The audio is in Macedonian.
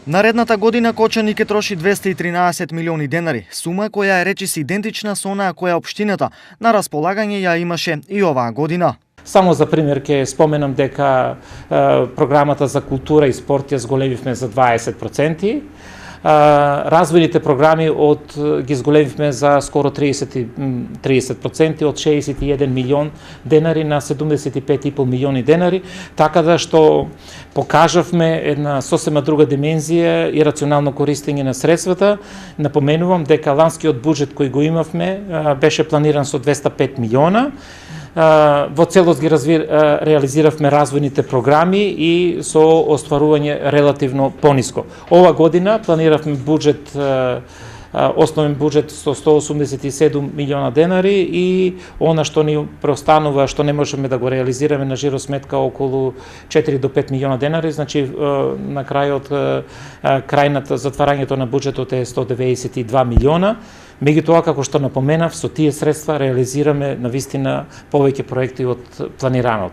Наредната година Кочани ќе троши 213 милиони денари, сума која е речиси идентична со онаа која општината на располагање ја имаше и оваа година. Само за пример ќе споменам дека програмата за култура и спорт ја зголемивме за 20%. Развојните програми ги зголемивме за скоро 30% од 61 милион денари на 75,5 милиони денари, така да што покажавме една сосема друга димензија и рационално користење на средствата. Напоменувам дека ланскиот буџет кој го имавме беше планиран со 205 милиона. Во целост ги реализиравме развојните програми и со остварување релативно пониско. Ова година планиравме буџет, основен буџет со 187 милиона денари и она што ни преостанува, што не можеме да го реализираме на жиросметка околу 4 до 5 милиона денари, значи на крајот затварањето на буџетот е 192 милиона. Меѓутоа, како што напоменав, со тие средства реализираме навистина повеќе проекти од планираното.